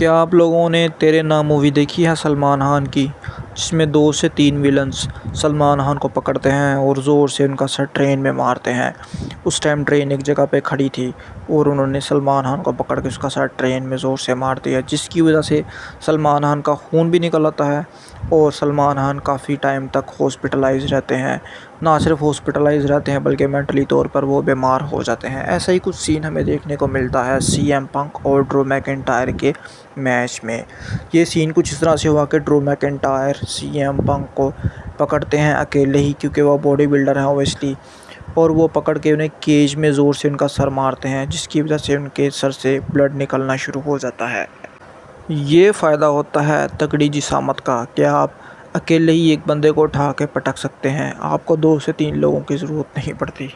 क्या आप लोगों ने तेरे नाम मूवी देखी है सलमान खान की, जिसमें 2 से 3 विलन्स सलमान खान को पकड़ते हैं और ज़ोर से उनका सर ट्रेन में मारते हैं। उस टाइम ट्रेन एक जगह पे खड़ी थी और उन्होंने सलमान खान को पकड़ के उसका सर ट्रेन में ज़ोर से मार दिया, जिसकी वजह से सलमान खान का खून भी निकल आता है और सलमान खान काफ़ी टाइम तक हॉस्पिटलाइज रहते हैं। ना सिर्फ हॉस्पिटलाइज रहते हैं बल्कि मेंटली तौर पर वो बीमार हो जाते हैं। ऐसा ही कुछ सीन हमें देखने को मिलता है सीएम पंक और ड्रू मैकिंटायर के मैच में। ये सीन कुछ इस तरह से हुआ कि ड्रू मैकिंटायर सीएम पंक को पकड़ते हैं अकेले ही, क्योंकि वो बॉडी बिल्डर हैं ओबियसली, और वो पकड़ के उन्हें केज में ज़ोर से उनका सर मारते हैं, जिसकी वजह से उनके सर से ब्लड निकलना शुरू हो जाता है। ये फ़ायदा होता है तगड़ी जिसामत का कि आप अकेले ही एक बंदे को उठा के पटक सकते हैं, आपको 2 से 3 लोगों की ज़रूरत नहीं पड़ती।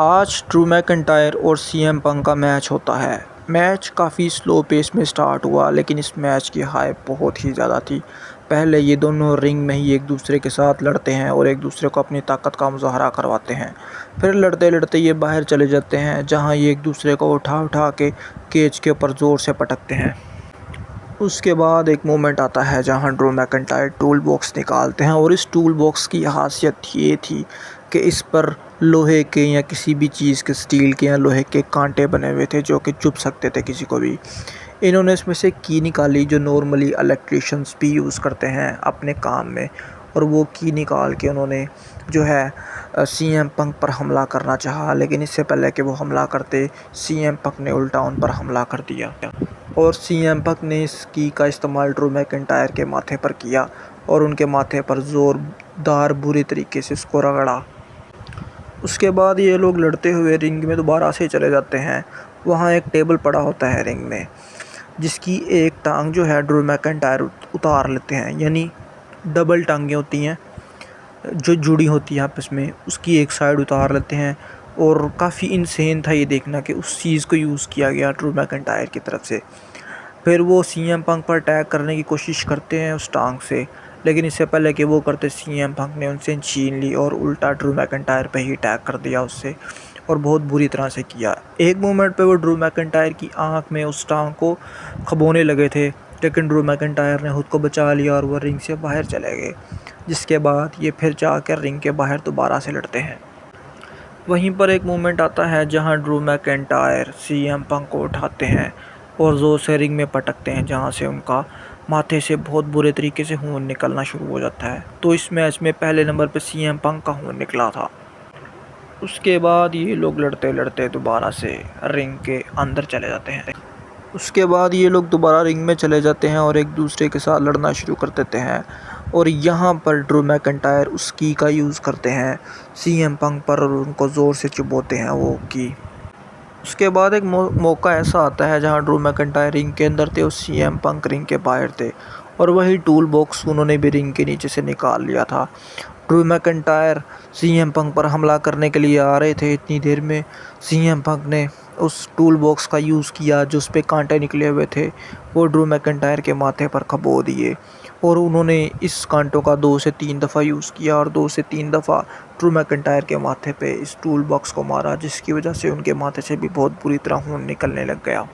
आज ड्रू मैकिंटायर और सीएम पंक का मैच होता है। मैच काफ़ी स्लो पेस में स्टार्ट हुआ, लेकिन इस मैच की हाइप बहुत ही ज़्यादा थी। पहले ये दोनों रिंग में ही एक दूसरे के साथ लड़ते हैं और एक दूसरे को अपनी ताकत का मुज़ाहरा करवाते हैं। फिर लड़ते लड़ते ये बाहर चले जाते हैं, जहाँ ये एक दूसरे को उठा उठा के केज के ऊपर ज़ोर से पटकते हैं। उसके बाद एक मोमेंट आता है जहां ड्रू मैकिंटायर टूल बॉक्स निकालते हैं, और इस टूल बॉक्स की खासियत ये थी कि इस पर लोहे के या किसी भी चीज़ के, स्टील के या लोहे के कांटे बने हुए थे जो कि चुभ सकते थे किसी को भी। इन्होंने इसमें से की निकाली जो नॉर्मली इलेक्ट्रिशियंस भी यूज़ करते हैं अपने काम में, और वो की निकाल के उन्होंने जो है सीएम पंक पर हमला करना चाहा, लेकिन इससे पहले कि वो हमला करते सीएम पंक ने उल्टा उन पर हमला कर दिया और सीएम पंक ने इस की का इस्तेमाल ड्रू मैकिंटायर के माथे पर किया और उनके माथे पर ज़ोरदार बुरी तरीके से इसको रगड़ा। उसके बाद ये लोग लड़ते हुए रिंग में दोबारा से चले जाते हैं। वहाँ एक टेबल पड़ा होता है रिंग में, जिसकी एक टांग जो है ड्रू मैकिंटायर उतार लेते हैं, यानी डबल टांगें होती हैं जो जुड़ी होती है आपस में, उसकी एक साइड उतार लेते हैं। और काफ़ी इंसेन था ये देखना कि उस चीज़ को यूज़ किया गया ड्रू मैकिंटायर की तरफ से। फिर वो सीएम पंक पर अटैक करने की कोशिश करते हैं उस टांग से, लेकिन इससे पहले कि वो करते सीएम पंक ने उनसे छीन ली और उल्टा ड्रू मैकिंटायर पे ही अटैक कर दिया उससे, और बहुत बुरी तरह से किया। एक मोमेंट पे वो ड्रू मैकिंटायर की आंख में उस टांग को खबोने लगे थे, लेकिन ड्रू मैकिंटायर ने खुद को बचा लिया और वो रिंग से बाहर चले गए। जिसके बाद ये फिर जाकर रिंग के बाहर दोबारा से लड़ते हैं। वहीं पर एक मोमेंट आता है जहां ड्रू मैकिंटायर सीएम पंक को उठाते हैं और ज़ोर से रिंग में पटकते हैं, जहां से उनका माथे से बहुत बुरे तरीके से खून निकलना शुरू हो जाता है। तो इस मैच में पहले नंबर पर सीएम पंक का खून निकला था। उसके बाद ये लोग लड़ते लड़ते दोबारा से रिंग के अंदर चले जाते हैं। उसके बाद ये लोग दोबारा रिंग में चले जाते हैं और एक दूसरे के साथ लड़ना शुरू कर देते हैं, और यहाँ पर ड्रू मैकिंटायर उस की का यूज़ करते हैं सीएम पंक पर और उनको ज़ोर से चुभोते हैं वो की। उसके बाद एक मौका ऐसा आता है जहाँ ड्रू मैकिंटायर रिंग के अंदर थे और सीएम पंक रिंग के बाहर थे, और वही टूल बॉक्स उन्होंने भी रिंग के नीचे से निकाल लिया था। ड्रू मैकिंटायर सीएम पंक पर हमला करने के लिए आ रहे थे, इतनी देर में सीएम पंक ने उस टूल बॉक्स का यूज़ किया जो उस पे कांटे निकले हुए थे, वो ड्रू मैकिंटायर के माथे पर खबो दिए, और उन्होंने इस कांटों का 2 से 3 दफ़ा यूज़ किया और 2 से 3 दफ़ा ड्रू मैकिंटायर के माथे पे इस टूल बॉक्स को मारा, जिसकी वजह से उनके माथे से भी बहुत बुरी तरह खून निकलने लग गया।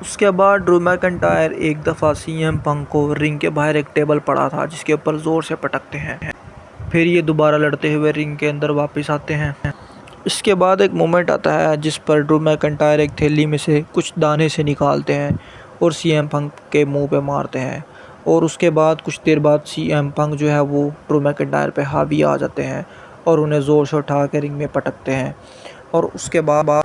उसके बाद ड्रू मैकिंटायर एक दफ़ा सीएम पंक को रिंग के बाहर एक टेबल पड़ा था जिसके ऊपर ज़ोर से पटकते हैं। फिर ये दोबारा लड़ते हुए रिंग के अंदर वापस आते हैं। इसके बाद एक मोमेंट आता है जिस पर ड्रू मैकिंटायर एक थैली में से कुछ दाने से निकालते हैं और सीएम पंक के मुंह पे मारते हैं, और उसके बाद कुछ देर बाद सीएम पंक जो है वो ड्रू मैकिंटायर पे हावी आ जाते हैं और उन्हें ज़ोर से उठा के रिंग में पटकते हैं। और उसके बाद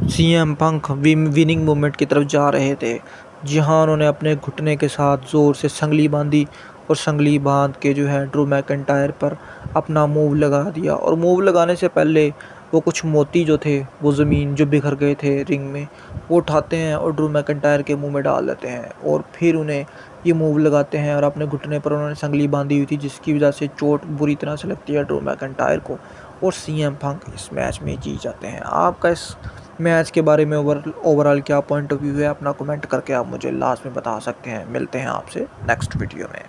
सीएम पंक विनिंग मूवमेंट की तरफ जा रहे थे, जहां उन्होंने अपने घुटने के साथ ज़ोर से संगली बांधी और संगली बांध के जो है ड्रू मैकिंटायर पर अपना मूव लगा दिया। और मूव लगाने से पहले वो कुछ मोती जो थे वो ज़मीन जो बिखर गए थे रिंग में, वो उठाते हैं और ड्रू मैकिंटायर के मुंह में डाल देते हैं, और फिर उन्हें ये मूव लगाते हैं और अपने घुटने पर उन्होंने संगली बांधी हुई थी, जिसकी वजह से चोट बुरी तरह से लगती है ड्रू मैकिंटायर को, और सीएम पंक इस मैच में जीत जाते हैं। आपका इस मैच के बारे में ओवरऑल क्या पॉइंट ऑफ व्यू है, अपना कमेंट करके आप मुझे लास्ट में बता सकते हैं। मिलते हैं आपसे नेक्स्ट वीडियो में।